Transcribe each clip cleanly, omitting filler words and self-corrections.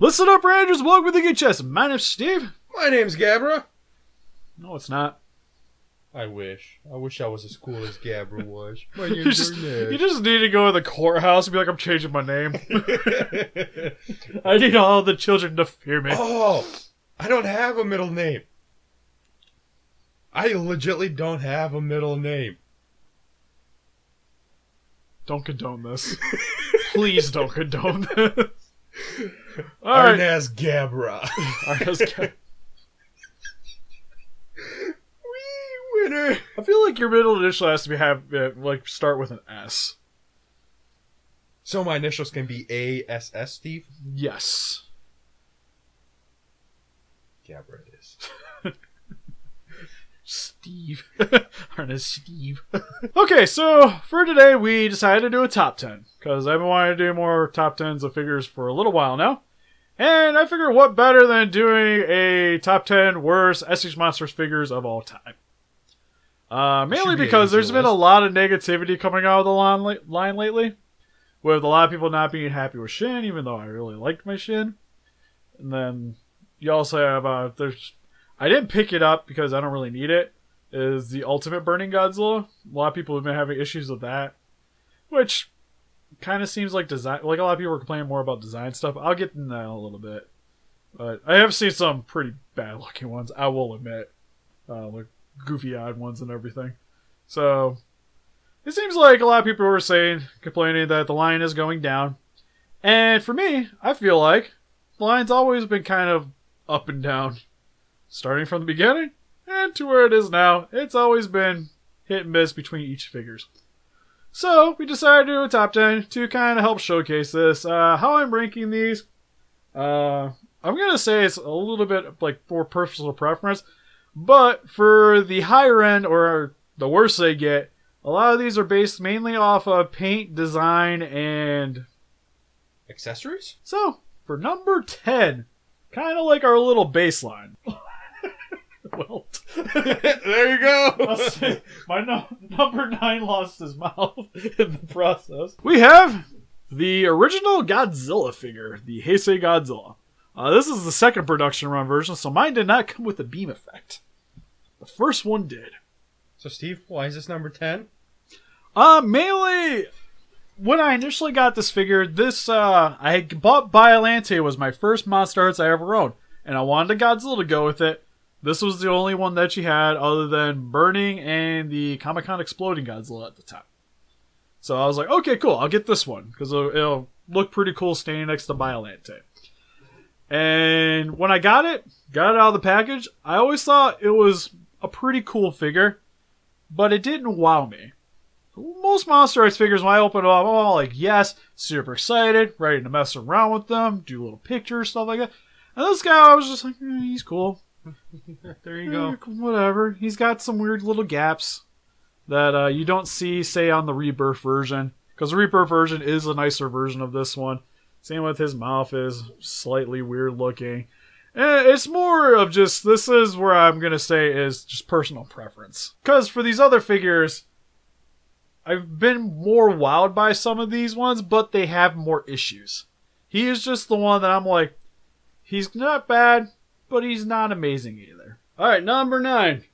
Listen up, Rangers. Welcome to the Kaijus. My name's Steve. My name's Gabra. No, it's not. I wish I was as cool as Gabra was. My You name's just Arnes. need to go to the courthouse and be like, I'm changing my name. I need all the children to fear me. Oh, I don't have a middle name. I legitimately don't have a middle name. Don't condone this. Please don't condone this. All right. Arnes Gabra. Arnes Wee winner. I feel like your middle initial has to be start with an S. So my initials can be ASS, Steve? Yes. Gabra it is. Steve. Arnes Steve. Okay, so for today we decided to do a top 10. Because I've been wanting to do more top 10s of figures for a little while now. And I figured what better than doing a top 10 worst SH Monsters figures of all time. Mainly because there's been a lot of negativity coming out of the line lately. With a lot of people not being happy with Shin, even though I really liked my Shin. And then you also have, I didn't pick it up because I don't really need it, is the Ultimate Burning Godzilla. A lot of people have been having issues with that. Which kind of seems like design, like a lot of people are complaining more about design stuff. I'll get into that in a little bit. But I have seen some pretty bad looking ones, I will admit. Like goofy eyed ones and everything. So it seems like a lot of people were complaining that the line is going down. And for me, I feel like the line's always been kind of up and down. Starting from the beginning and to where it is now, it's always been hit and miss between each figures. So we decided to do a top 10 to kind of help showcase this. How I'm ranking these, I'm going to say it's a little bit like for personal preference. But for the higher end, or the worse they get, a lot of these are based mainly off of paint, design, and Accessories? So, for number 10, kind of like our little baseline. Well, there you go. My number 9 lost his mouth in the process. We have the original Godzilla figure, the Heisei Godzilla. This is the second production run version, so mine did not come with a beam effect. The first one did. So Steve, why is this number 10? Mainly, when I initially got this figure, I had bought Biolante, was my first Monsterarts I ever owned, and I wanted a Godzilla to go with it. This was the only one that she had other than Burning and the Comic-Con Exploding Godzilla at the time. So I was like, okay, cool, I'll get this one, because it'll look pretty cool standing next to Biolante. And when I got it out of the package, I always thought it was a pretty cool figure, but it didn't wow me. Most Monsterarts figures, when I open them up, I'm all like, yes, super excited, ready to mess around with them, do little pictures, stuff like that. And this guy, I was just like, he's cool. There you go. Whatever. He's got some weird little gaps that you don't see, say, on the Rebirth version. Because the Rebirth version is a nicer version of this one. Same with his mouth is slightly weird looking. And it's more of just, this is where I'm going to say is just personal preference. Because for these other figures, I've been more wowed by some of these ones, but they have more issues. He is just the one that I'm like, he's not bad, but he's not amazing either. Alright, number 9.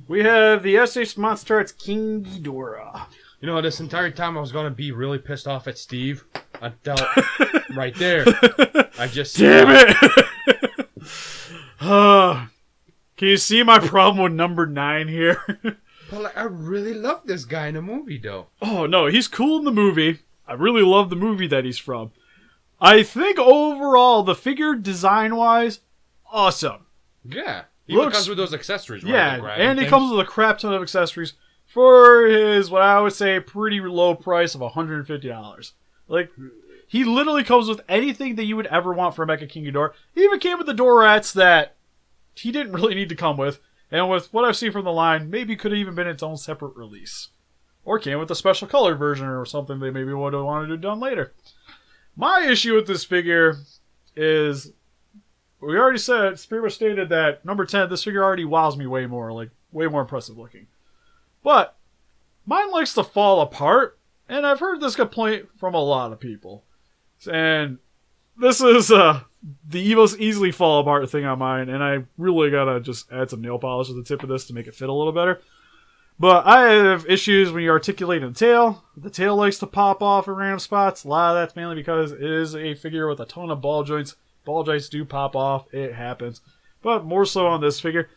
We have the SH Monsterarts King Ghidorah. You know, this entire time I was going to be really pissed off at Steve until right there. I just... Damn it! Can you see my problem with number 9 here? But like, I really love this guy in the movie, though. Oh, no, he's cool in the movie. I really love the movie that he's from. I think overall, the figure design-wise, awesome. Yeah. He comes with those accessories, right? Yeah, and he comes with a crap ton of accessories for his, what I would say, pretty low price of $150. Like, he literally comes with anything that you would ever want for a Mecha King Ghidorah. He even came with the Dorats that he didn't really need to come with. And with what I've seen from the line, maybe could have even been its own separate release. Or came with a special colored version or something they maybe would have wanted to have done later. My issue with this figure is, we already said, Spirit stated that number 10, this figure already wows me way more, like way more impressive looking. But mine likes to fall apart, and I've heard this complaint from a lot of people. And this is the most easily fall apart thing on mine, and I really gotta just add some nail polish to the tip of this to make it fit a little better. But I have issues when you articulate the tail. The tail likes to pop off in random spots. A lot of that's mainly because it is a figure with a ton of ball joints. Ball joints do pop off. It happens. But more so on this figure.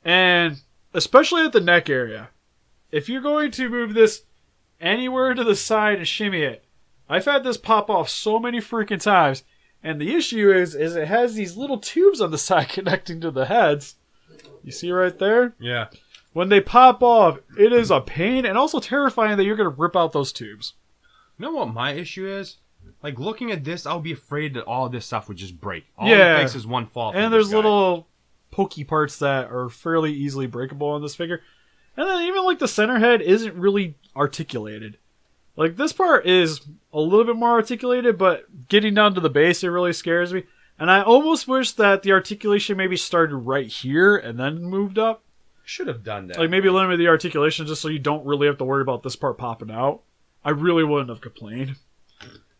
And especially at the neck area. If you're going to move this anywhere to the side and shimmy it, I've had this pop off so many freaking times. And the issue is it has these little tubes on the side connecting to the heads. You see right there? Yeah. When they pop off, it is a pain and also terrifying that you're going to rip out those tubes. You know what my issue is? Like, looking at this, I'll be afraid that all this stuff would just break. All it takes is one fall from and this there's guy. little pokey parts that are fairly easily breakable on this figure. And then even, like, the center head isn't really articulated. Like, this part is a little bit more articulated, but getting down to the base, it really scares me. And I almost wish that the articulation maybe started right here and then moved up. Should have done that. Like, maybe limit the articulation just so you don't really have to worry about this part popping out. I really wouldn't have complained.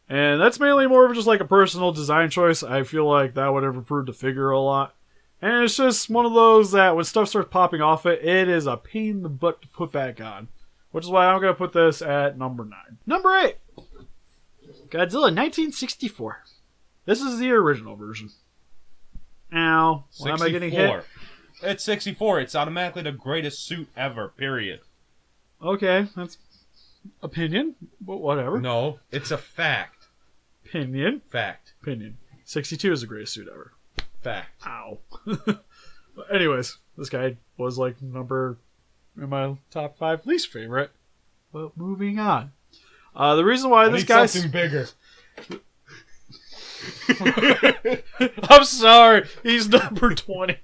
And that's mainly more of just like a personal design choice. I feel like that would have improved the figure a lot. And it's just one of those that when stuff starts popping off it, it is a pain in the butt to put back on. Which is why I'm going to put this at number 9. Number 8. Godzilla 1964. This is the original version. Ow. Why am I getting hit? It's 64. It's automatically the greatest suit ever, period. Okay, that's opinion, but whatever. No, it's a fact. Opinion. Fact. Opinion. 62 is the greatest suit ever. Fact. Ow. But anyways, this guy was like number in my top 5 least favorite. But moving on. The reason why this guy's something bigger. I'm sorry, he's number 20.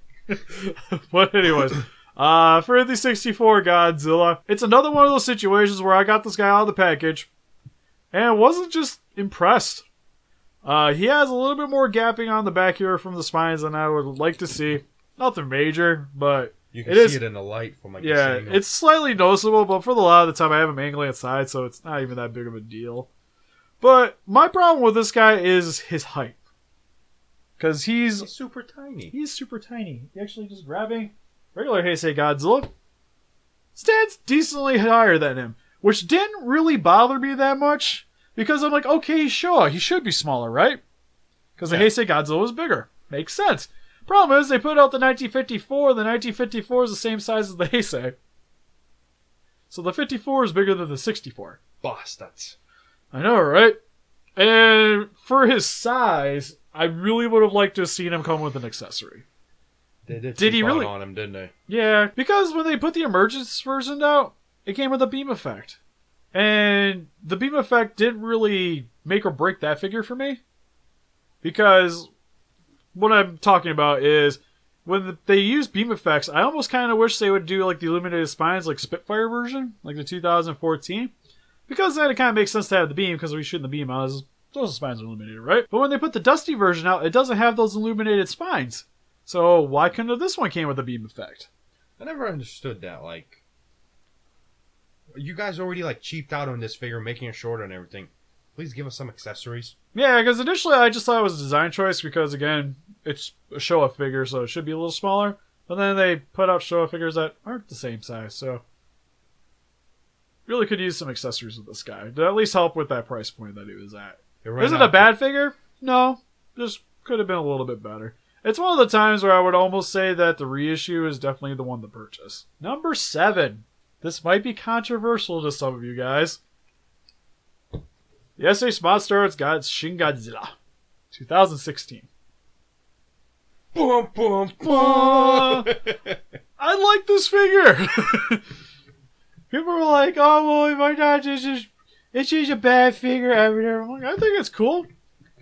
But anyways, for the 64 Godzilla, it's another one of those situations where I got this guy out of the package and wasn't just impressed. He has a little bit more gapping on the back here from the spines than I would like to see. Nothing major, but you can see it in the light from like this angle. It's slightly noticeable, but for the lot of the time I have him angling inside, so it's not even that big of a deal. But my problem with this guy is his height. Because he's super tiny. He's super tiny. He actually just grabbing regular Heisei Godzilla stands decently higher than him, which didn't really bother me that much because I'm like, okay, sure, he should be smaller, right? Because the Heisei Godzilla was bigger. Makes sense. Problem is, they put out the 1954. The 1954 is the same size as the Heisei. So the 54 is bigger than the 64. Bastards. I know, right? And for his size, I really would have liked to have seen him come with an accessory. They did he really on him, didn't they? Yeah, because when they put the emergence version out, it came with a beam effect. And the beam effect didn't really make or break that figure for me. Because what I'm talking about is when they use beam effects, I almost kind of wish they would do like the illuminated spines like Spitfire version, like the 2014. Because then it kind of makes sense to have the beam because we're shooting the beam out. Those spines are illuminated, right? But when they put the Dusty version out, it doesn't have those illuminated spines. So why couldn't have this one came with a beam effect? I never understood that. Like, you guys already like cheaped out on this figure, making it shorter and everything. Please give us some accessories. Yeah, because initially I just thought it was a design choice because, again, it's a show-off figure, so it should be a little smaller. But then they put out show-off figures that aren't the same size, so really could use some accessories with this guy to at least help with that price point that he was at. Is it a bad figure? No. Just could have been a little bit better. It's one of the times where I would almost say that the reissue is definitely the one to purchase. Number 7. This might be controversial to some of you guys. The SA Monsterarts got Shin Godzilla. 2016. Boom, boom, boom. I like this figure. People were like, oh, well, why not? It's just a bad figure. I'm like, I think it's cool.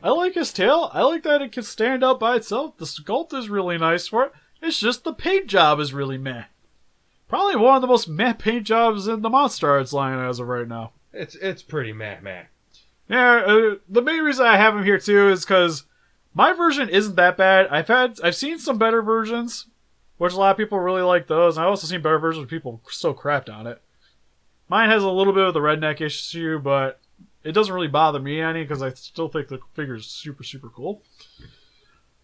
I like his tail. I like that it can stand up by itself. The sculpt is really nice for it. It's just the paint job is really meh. Probably one of the most meh paint jobs in the Monsterarts line as of right now. It's pretty meh. Yeah, the main reason I have him here too is because my version isn't that bad. I've seen some better versions, which a lot of people really like those. I've also seen better versions where people still crapped on it. Mine has a little bit of the redneck issue, but it doesn't really bother me any because I still think the figure is super, super cool.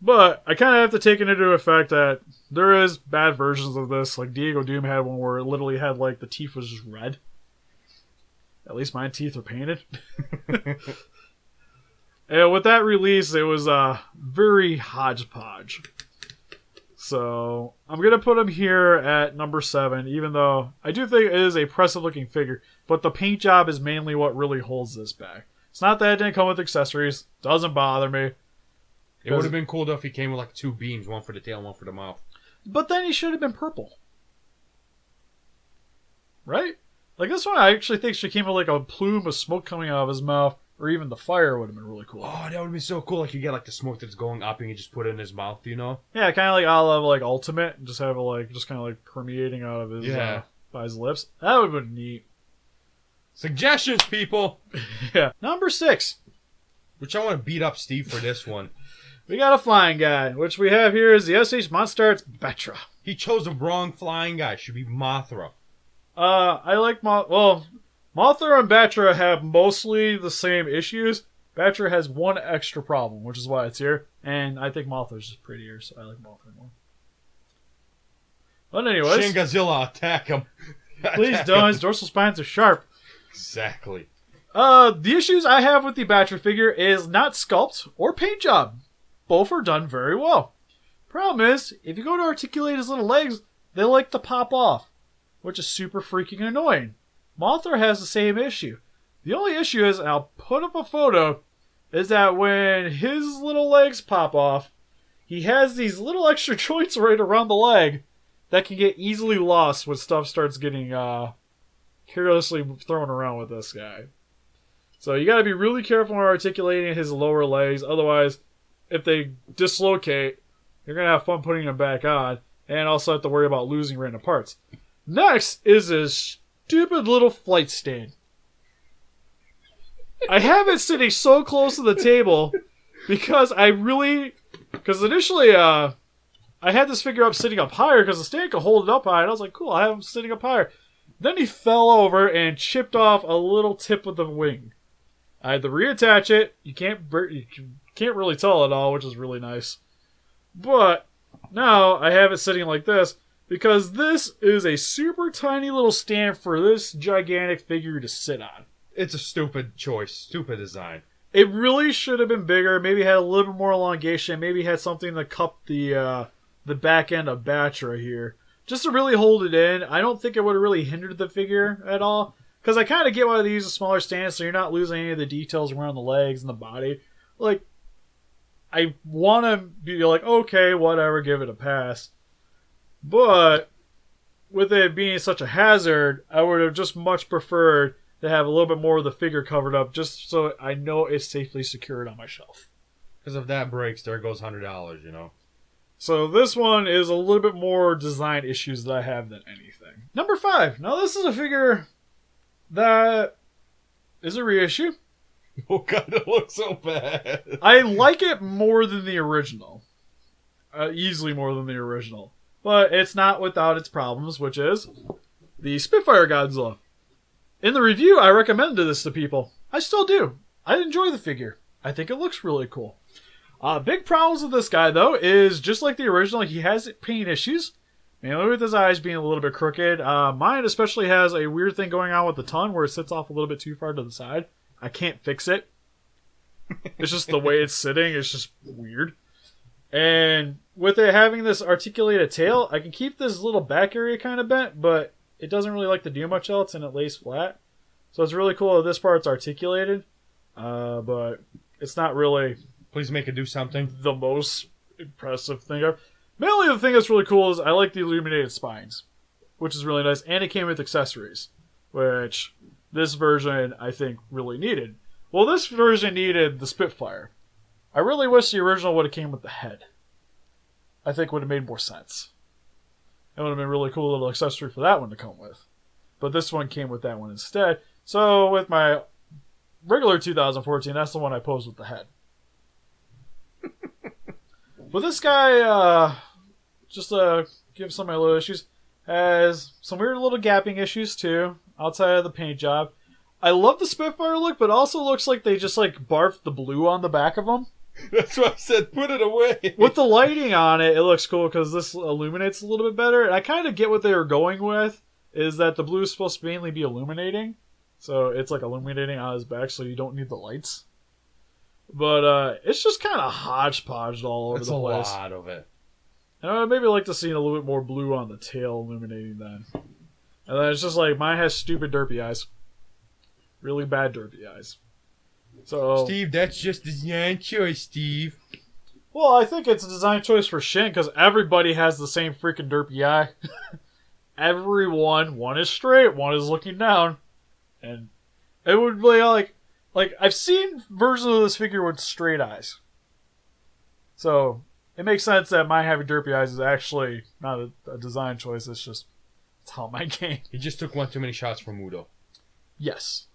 But I kind of have to take into effect that there is bad versions of this. Like Diego Doom had one where it literally had like the teeth was just red. At least my teeth are painted. And with that release, it was very hodgepodge. So I'm going to put him here at number 7, even though I do think it is a impressive looking figure. But the paint job is mainly what really holds this back. It's not that it didn't come with accessories. Doesn't bother me. It would have been cool though if he came with like 2 beams, one for the tail, one for the mouth. But then he should have been purple. Right? Like this one I actually think should came with like a plume of smoke coming out of his mouth. Or even the fire would have been really cool. Oh, that would be so cool. Like you get like the smoke that's going up and you just put it in his mouth, you know? Yeah, kind of like a la like Ultimate. And just have it like, just kind of like permeating out of his, by his lips. That would have been neat. Suggestions, people! Yeah. Number 6. Which I want to beat up Steve for this one. We got a flying guy, which we have here is the SH Monsterarts Battra. He chose the wrong flying guy. Should be Mothra. I like Mothra and Battra have mostly the same issues. Battra has one extra problem, which is why it's here. And I think Mothra's just prettier, so I like Mothra more. But anyways. Shin Godzilla, attack him. Please don't. His dorsal spines are sharp. Exactly. The issues I have with the Battra figure is not sculpt or paint job. Both are done very well. Problem is, if you go to articulate his little legs, they like to pop off, which is super freaking annoying. Mothra has the same issue. The only issue is, and I'll put up a photo, is that when his little legs pop off, he has these little extra joints right around the leg that can get easily lost when stuff starts getting carelessly thrown around with this guy. So you gotta be really careful when articulating his lower legs, otherwise, if they dislocate, you're gonna have fun putting them back on, and also have to worry about losing random parts. Next is his stupid little flight stand. I have it sitting so close to the table because initially I had this figure up sitting up higher because the stand could hold it up high, and I was like, cool, I have him sitting up higher. Then he fell over and chipped off a little tip of the wing. I had to reattach it. You can't really tell at all, which is really nice. But now I have it sitting like this because this is a super tiny little stand for this gigantic figure to sit on. It's a stupid choice. Stupid design. It really should have been bigger. Maybe had a little bit more elongation. Maybe had something to cup the back end of Battra here. Just to really hold it in. I don't think it would have really hindered the figure at all. Because I kind of get why they use a smaller stand so you're not losing any of the details around the legs and the body. Like, I want to be like, okay, whatever, give it a pass. But with it being such a hazard, I would have just much preferred to have a little bit more of the figure covered up just so I know it's safely secured on my shelf. Because if that breaks, there goes $100, you know. So this one is a little bit more design issues that I have than anything. Number 5. Now this is a figure that is a reissue. Oh god, it looks so bad. I like it more than the original. Easily more than the original. But it's not without its problems, which is the Spitfire Godzilla. In the review, I recommended this to people. I still do. I enjoy the figure. I think it looks really cool. Big problems with this guy, though, is just like the original, he has paint issues. Mainly with his eyes being a little bit crooked. Mine especially has a weird thing going on with the tongue where it sits off a little bit too far to the side. I can't fix it. It's just the way it's sitting. It's just weird. And with it having this articulated tail, I can keep this little back area kind of bent, but it doesn't really like to do much else, and it lays flat. So it's really cool that this part's articulated, but it's not really... Please make it do something. The most impressive thing ever. Mainly the thing that's really cool is I like the illuminated spines, which is really nice, and it came with accessories, which this version I think really needed. Well, this version needed the Spitfire. I really wish the original would have came with the head. I think would have made more sense. It would have been a really cool little accessory for that one to come with. But this one came with that one instead. So with my regular 2014, that's the one I posed with the head. But this guy, just to give some of my little issues, has some weird little gapping issues too, outside of the paint job. I love the Spitfire look, but it also looks like they just like barfed the blue on the back of them. That's why I said put it away. With the lighting on it, it looks cool because this illuminates a little bit better. And I kind of get what they were going with, is that the blue is supposed to mainly be illuminating. So it's like illuminating on his back, so you don't need the lights. But it's just kind of hodgepodged all over the place. That's a lot of it. And I'd maybe like to see a little bit more blue on the tail illuminating then. And then it's just like, mine has stupid derpy eyes. Really bad derpy eyes. So Steve, that's just a design choice, Steve. Well, I think it's a design choice for Shin, because everybody has the same freaking derpy eye. Everyone, one is straight, one is looking down. And it would be like I've seen versions of this figure with straight eyes. So it makes sense that my having derpy eyes is actually not a design choice. It's how my game. He just took one too many shots from Udo. Yes.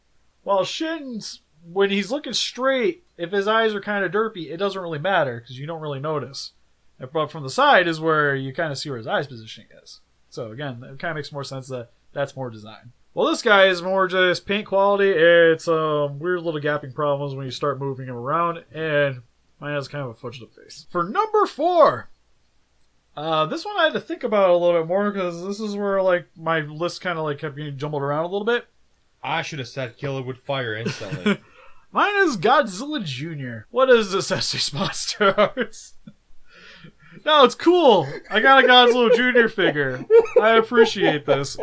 While Shin's, when he's looking straight, if his eyes are kind of derpy, it doesn't really matter because you don't really notice. But from the side is where you kind of see where his eyes positioning is. So again, it kind of makes more sense that that's more design. Well, this guy is more just paint quality. It's weird little gapping problems when you start moving him around, and mine has kind of a fudged up face. For number 4, this one I had to think about a little bit more because this is where like my list kind of like kept getting jumbled around a little bit. I should have said kill it with fire instantly. Mine is Godzilla Jr. What is this Essay's Monsterarts? No, it's cool. I got a Godzilla Jr. figure. I appreciate this.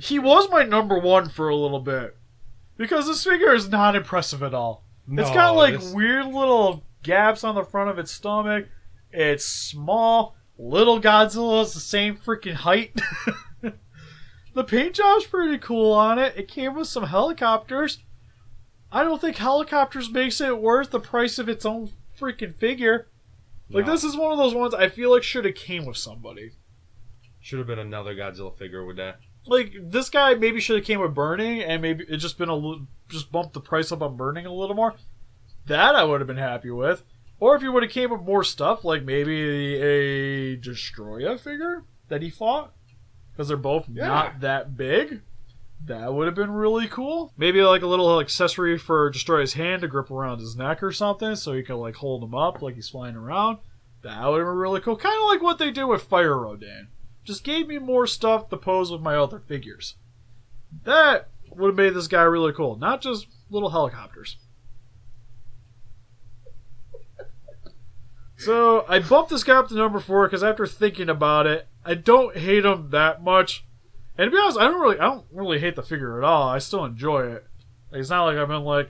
He was my number 1 for a little bit. Because this figure is not impressive at all. No, it's got like weird little gaps on the front of its stomach. It's small. Little Godzilla's the same freaking height. The paint job's pretty cool on it. It came with some helicopters. I don't think helicopters makes it worth the price of its own freaking figure. Like, No. this is one of those ones I feel like should have came with somebody. Should have been another Godzilla figure with that. Like, this guy maybe should have came with Burning, and maybe it just been just bumped the price up on Burning a little more. That I would have been happy with. Or if he would have came with more stuff, like maybe a Destoroyah figure that he fought. Because they're both not that big. That would have been really cool. Maybe like a little accessory for Destoroyah's hand to grip around his neck or something, so he can like hold him up like he's flying around. That would have been really cool. Kind of like what they did with Fire Rodan. Just gave me more stuff to pose with my other figures. That would have made this guy really cool. Not just little helicopters. So I bumped this guy up to number 4 because after thinking about it, I don't hate him that much. And to be honest, I don't really hate the figure at all. I still enjoy it. Like, it's not like I've been like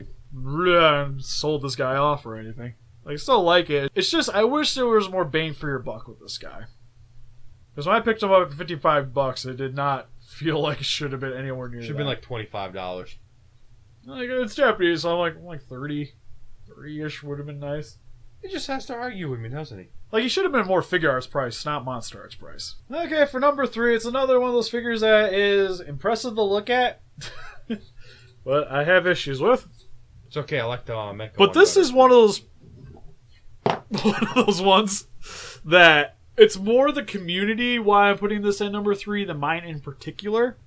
sold this guy off or anything. Like, I still like it. It's just I wish there was more bang for your buck with this guy. Because when I picked him up at $55, it did not feel like it should have been anywhere near. Should have been like $25. Like, it's Japanese, so I'm like 30-ish would have been nice. He just has to argue with me, doesn't he? Like, he should have been more Figure Arts price, not Monsterarts price. Okay, for number 3, it's another one of those figures that is impressive to look at, but I have issues with. It's okay, I like the Mecha But this is one of those ones that it's more the community why I'm putting this at number 3 than mine in particular.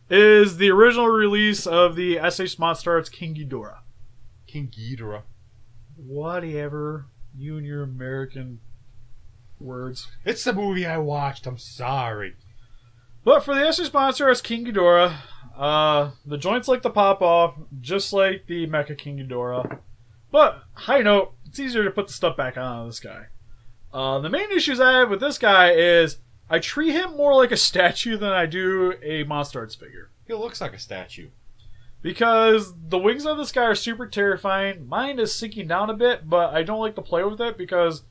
Is the original release of the SH Monsterarts King Ghidorah. King Ghidorah. Whatever. You and your American words. It's the movie I watched, I'm sorry. But for the SH Monsterarts King Ghidorah, the joints like to pop off, just like the Mecha King Ghidorah. But, high note, it's easier to put the stuff back on this guy. The main issues I have with this guy is I treat him more like a statue than I do a Monsterarts figure. He looks like a statue. Because the wings on this guy are super terrifying. Mine is sinking down a bit, but I don't like to play with it because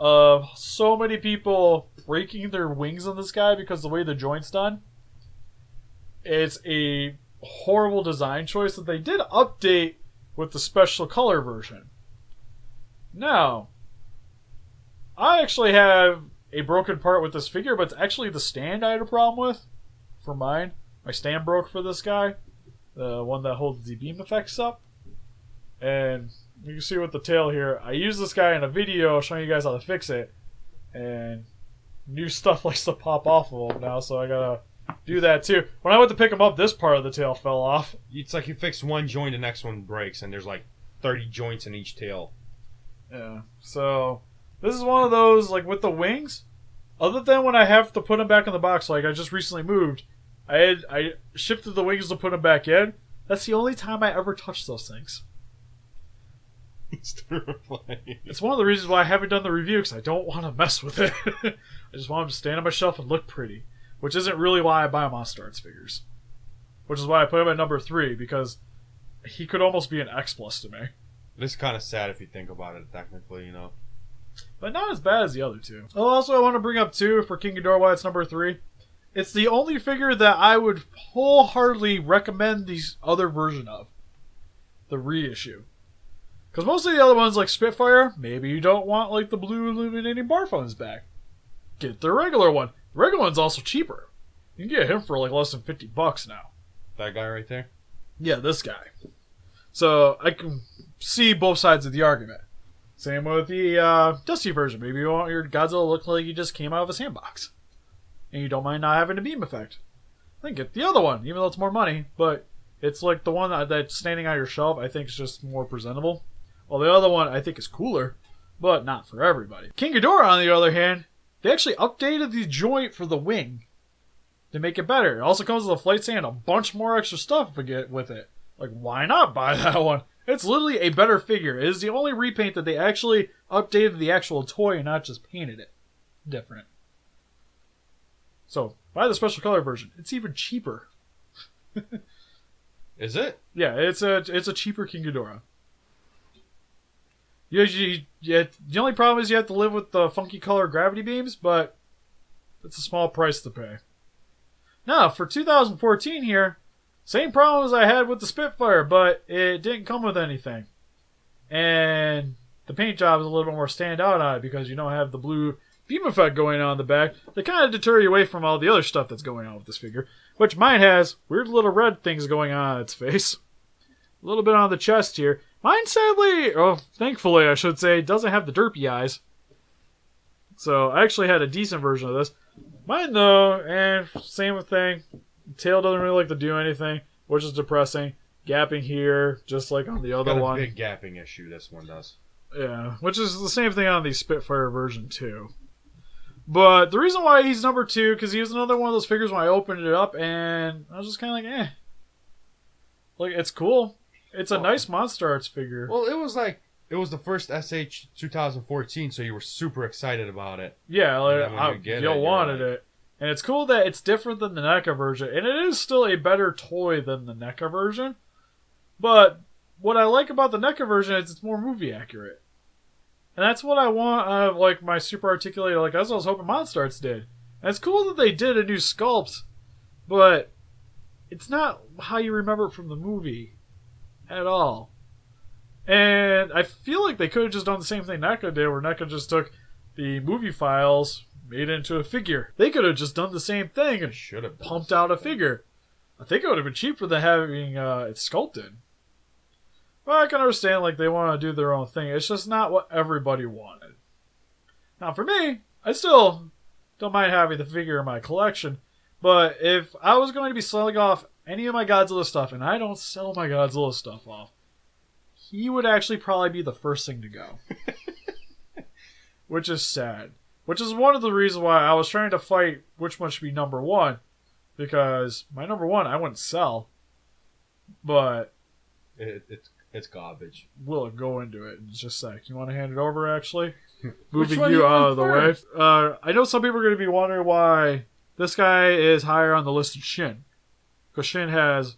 of so many people breaking their wings on this guy because the way the joint's done. It's a horrible design choice that they did update with the special color version. Now, I actually have a broken part with this figure, but it's actually the stand I had a problem with for mine. My stand broke for this guy. The one that holds the beam effects up. And you can see with the tail here, I used this guy in a video showing you guys how to fix it. And new stuff likes to pop off of him now, so I gotta do that too. When I went to pick him up, this part of the tail fell off. It's like you fix one joint, the next one breaks, and there's like 30 joints in each tail. Yeah. So this is one of those, like with the wings. Other than when I have to put them back in the box, like I just recently moved, I shifted the wings to put them back in. That's the only time I ever touched those things. It's terrifying. It's one of the reasons why I haven't done the review, because I don't want to mess with it. I just want them to stand on my shelf and look pretty. Which isn't really why I buy Monsterarts figures. Which is why I put him at number 3, because he could almost be an X+ to me. It's kind of sad if you think about it, technically, you know. But not as bad as the other two. Oh, also, I want to bring up, too, for King Ghidorah, why it's number 3. It's the only figure that I would wholeheartedly recommend the other version of. The reissue. Because most of the other ones, like Spitfire, maybe you don't want, like, the blue illuminating bar phones back. Get the regular one. The regular one's also cheaper. You can get him for, like, less than $50 now. That guy right there? Yeah, this guy. So, I can see both sides of the argument. Same with the Dusty version. Maybe you want your Godzilla to look like he just came out of a sandbox. And you don't mind not having a beam effect. Then get the other one, even though it's more money. But it's like the one that's standing on your shelf, I think is just more presentable. While the other one, I think, is cooler. But not for everybody. King Ghidorah, on the other hand, they actually updated the joint for the wing to make it better. It also comes with a flight stand and a bunch more extra stuff to get with it. Like, why not buy that one? It's literally a better figure. It is the only repaint that they actually updated the actual toy and not just painted it different. So, buy the special color version. It's even cheaper. Is it? Yeah, it's a cheaper King Ghidorah. The only problem is you have to live with the funky color gravity beams, but it's a small price to pay. Now, for 2014 here, same problems I had with the Spitfire, but it didn't come with anything. And the paint job is a little bit more stand out on it because you don't have the blue beam effect going on in the back. They kind of deter you away from all the other stuff that's going on with this figure, which mine has weird little red things going on its face. A little bit on the chest here. Mine, sadly, or thankfully, I should say, doesn't have the derpy eyes. So, I actually had a decent version of this. Mine, though, and same thing. Tail doesn't really like to do anything, which is depressing. Gapping here, just like on the other one. Big gapping issue, this one does. Yeah, which is the same thing on the Spitfire version, too. But the reason why he's number 2, because he was another one of those figures when I opened it up, and I was just kind of like, eh. Like, it's cool. It's a nice Monsterarts figure. Well, it was the first SH 2014, so you were super excited about it. Yeah, like, you wanted it. And it's cool that it's different than the NECA version. And it is still a better toy than the NECA version. But what I like about the NECA version is it's more movie accurate. And that's what I want out of, like, my super articulated, like, as I was hoping Monsterarts did. And it's cool that they did a new sculpt. But it's not how you remember it from the movie. At all. And I feel like they could have just done the same thing NECA did, where NECA just took the movie files, made it into a figure. They could have just done the same thing and should have pumped out a figure. I think it would have been cheaper than having it sculpted. But I can understand, like, they want to do their own thing. It's just not what everybody wanted. Now, for me, I still don't mind having the figure in my collection. But if I was going to be selling off any of my Godzilla stuff, and I don't sell my Godzilla stuff off, he would actually probably be the first thing to go. Which is sad. Which is one of the reasons why I was trying to fight which one should be number 1. Because my number 1 I wouldn't sell. But it's garbage. We'll go into it in just a sec. You want to hand it over, actually? Moving you out of the way. I know some people are going to be wondering why this guy is higher on the list than Shin. Because Shin has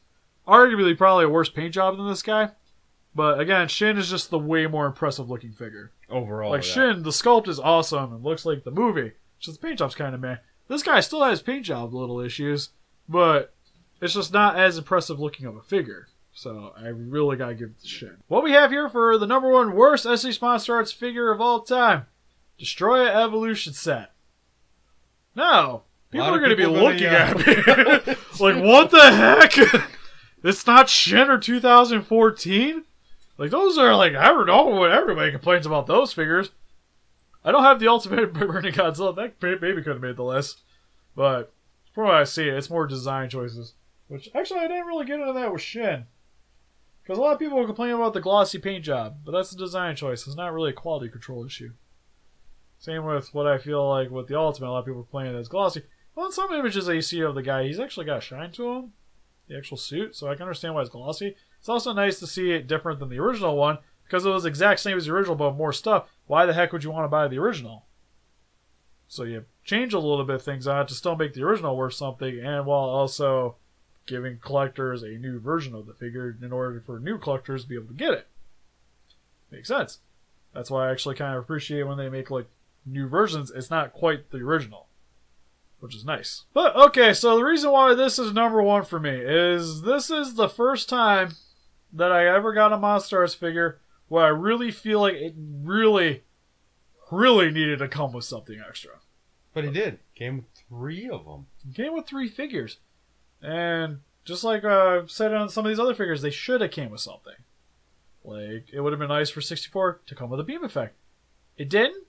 arguably probably a worse paint job than this guy. But again, Shin is just the way more impressive looking figure. Overall, like, Shin, the sculpt is awesome and looks like the movie. Just the paint job's kind of meh. This guy still has paint job little issues, but it's just not as impressive looking of a figure. So I really gotta give it to Shin. What we have here for the number 1 worst SH Monsterarts figure of all time. Destoroyah Evolution Set. Now, people are going to be looking at me like, what the heck? It's not Shin or 2014? Like, those are, like, I don't know what everybody complains about those figures. I don't have the Ultimate Burning Godzilla. That maybe could have made the list. But from what I see, it's more design choices. Which, actually, I didn't really get into that with Shin. Because a lot of people will complain about the glossy paint job, but that's a design choice. It's not really a quality control issue. Same with what I feel like with the Ultimate. A lot of people complain that it's glossy. Well, in some images that you see of the guy, he's actually got shine to him. The actual suit, so I can understand why it's glossy. It's also nice to see it different than the original one, because it was the exact same as the original, but more stuff. Why the heck would you want to buy the original? So you change a little bit things on it to still make the original worth something, and while also giving collectors a new version of the figure in order for new collectors to be able to get it. Makes sense. That's why I actually kind of appreciate when they make like new versions. It's not quite the original, which is nice. But okay, so the reason why this is number one for me is this is the first time that I ever got a Monsterarts figure where I really feel like it really needed to come with something extra. But it did. Came with 3 of them. It came with 3 figures. And just like I've said on some of these other figures, they should have came with something. Like, it would have been nice for 64 to come with a beam effect. It didn't.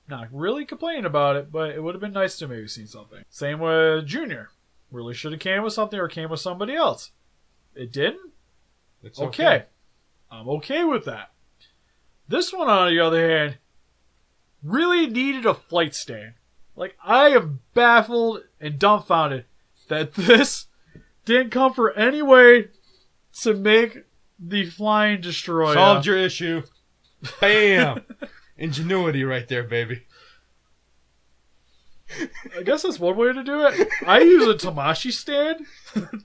Not really complaining about it, but it would have been nice to maybe see something. Same with Junior. Really should have came with something or came with somebody else. It didn't? It's okay. I'm okay with that. This one, on the other hand, really needed a flight stand. Like, I am baffled and dumbfounded that this didn't come for any way to make the flying Destoroyah. Solved your issue. Bam! Ingenuity right there, baby. I guess that's one way to do it. I use a Tamashii stand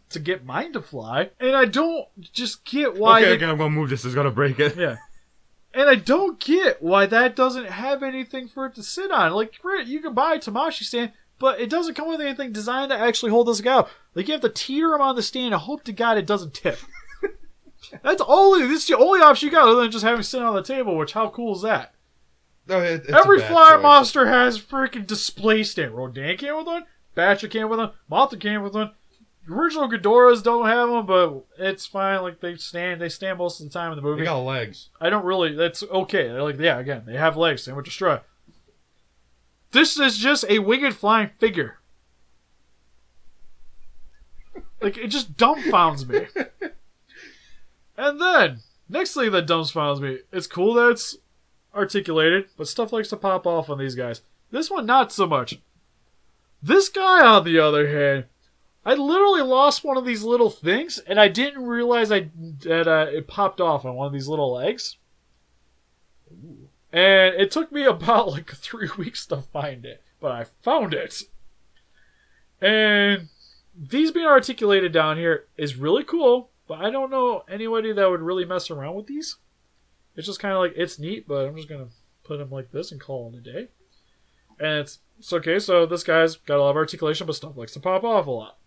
to get mine to fly, and I don't just get why... Okay, I'm gonna move this. It's gonna break it. Yeah. And I don't get why that doesn't have anything for it to sit on. Like, you can buy a Tamashii stand, but it doesn't come with anything designed to actually hold this guy up. Like, you have to teeter him on the stand and hope to God it doesn't tip. This is the only option you got other than just having it sit on the table, which, how cool is that? No, it's Every a bad flyer choice. monster has freaking display stand. Rodan came with one, Battra came with one, Mothra came with one. The original Ghidorahs don't have them, but it's fine. Like, they stand most of the time in the movie. They got legs. I don't really. That's okay. They're like, yeah, again, they have legs. Same with Destoroyah. This is just a winged flying figure. Like, it just dumbfounds me. And then, next thing that dumbfounds me, it's cool that it's articulated, but stuff likes to pop off on these guys. This one, not so much. This guy, on the other hand, I literally lost one of these little things, and I didn't realize that it popped off on one of these little legs. Ooh. And it took me about like 3 weeks to find it, but I found it. And these being articulated down here is really cool, but I don't know anybody that would really mess around with these. It's just kind of like, it's neat, but I'm just going to put them like this and call it a day. And it's okay, so this guy's got a lot of articulation, but stuff likes to pop off a lot.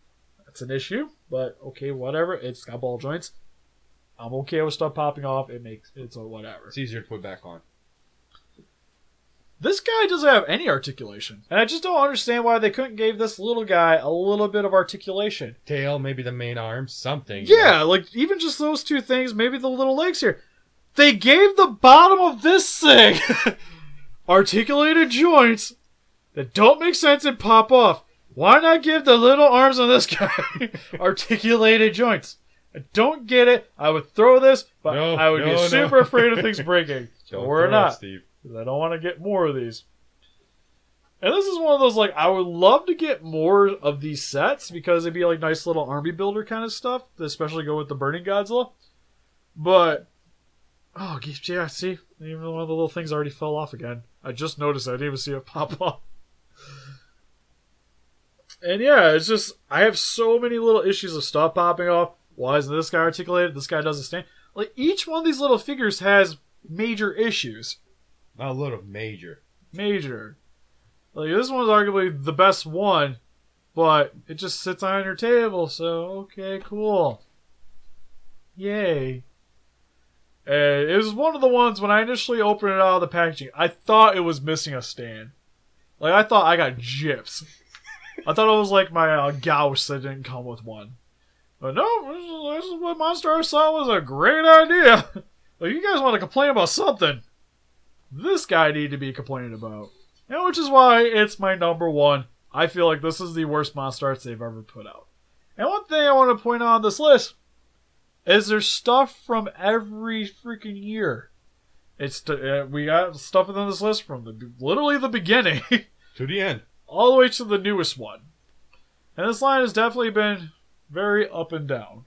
That's an issue, but okay, whatever. It's got ball joints. I'm okay with stuff popping off. It's a whatever. It's easier to put back on. This guy doesn't have any articulation. And I just don't understand why they couldn't give this little guy a little bit of articulation. Tail, maybe the main arm, something. Yeah, like even just those 2 things, maybe the little legs here. They gave the bottom of this thing articulated joints that don't make sense and pop off. Why not give the little arms on this guy articulated joints? I don't get it. I would throw this, but I would be super afraid of things breaking. So we're not. Steve. I don't want to get more of these. And this is one of those, like, I would love to get more of these sets because it'd be like nice little army builder kind of stuff, to especially go with the Burning Godzilla. But, oh, yeah, see? Even one of the little things already fell off again. I just noticed I didn't even see it pop off. And yeah, it's just, I have so many little issues of stuff popping off. Why isn't this guy articulated? This guy doesn't stand. Like, each one of these little figures has major issues. Not a little, major. Major. Like, this one's arguably the best one, but it just sits on your table, so okay, cool. Yay. And it was one of the ones, when I initially opened it out of the packaging, I thought it was missing a stand. Like, I thought I got gyps. I thought it was like my Gauss that didn't come with one. But no, this is what Monsterarts thought was a great idea. Like, you guys want to complain about something. This guy need to be complaining about. And which is why it's my number one I feel like this is the worst Monsterarts they've ever put out. And one thing I want to point out on this list is there's stuff from every freaking year. We got stuff within this list from literally the beginning To the end. all the way to the newest one. And this line has definitely been very up and down.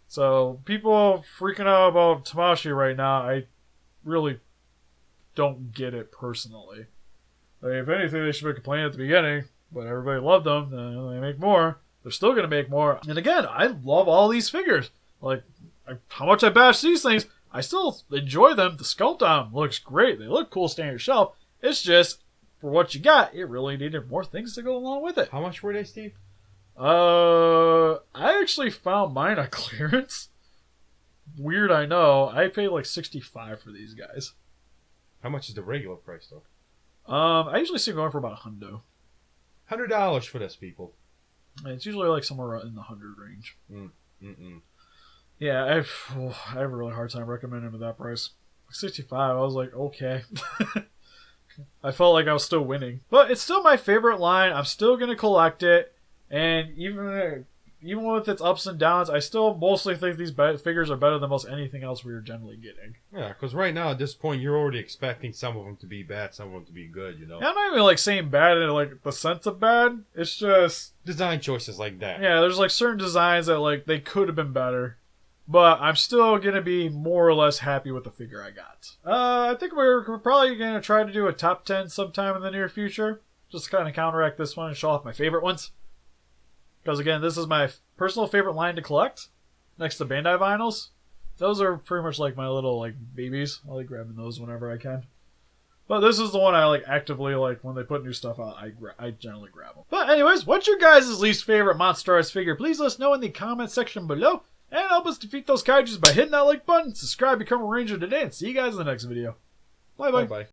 So people freaking out about Tamashii right now, I really don't get it personally. Like, if anything, they should be complaining at the beginning, but everybody loved them, and they make more. They're still going to make more. And again, I love all these figures. Like, how much I bash these things, I still enjoy them. The sculpt on them looks great. They look cool staying on your shelf. It's just, for what you got, it really needed more things to go along with it. How much were they, Steve? I actually found mine on clearance. Weird, I know. I paid like $65 for these guys. How much is the regular price, though? I usually see them going for about $100. $100 for this, people. And it's usually like somewhere in the 100 range. Yeah, I have a really hard time recommending them at that price. 65, I was like, okay. I felt like I was still winning. But it's still my favorite line. I'm still going to collect it. And even with its ups and downs, I still mostly think these figures are better than most anything else we are generally getting. Yeah, because right now, at this point, you're already expecting some of them to be bad, some of them to be good, you know? Yeah, I'm not even like saying bad in like the sense of bad. It's just Design choices like that. yeah, there's like certain designs that like they could have been better. But I'm still going to be more or less happy with the figure I got. I think we're probably going to try to do a top 10 sometime in the near future. Just to kind of counteract this one and show off my favorite ones. Because again, this is my personal favorite line to collect. Next to Bandai vinyls. Those are pretty much like my little like babies. I like grabbing those whenever I can. But this is the one I like actively like when they put new stuff out. I generally grab them. But anyways, what's your guys' least favorite Monsterarts figure? Please let us know in the comment section below. And help us defeat those Kaijus by hitting that like button. Subscribe, become a ranger today, and see you guys in the next video. Bye-bye. Bye-bye.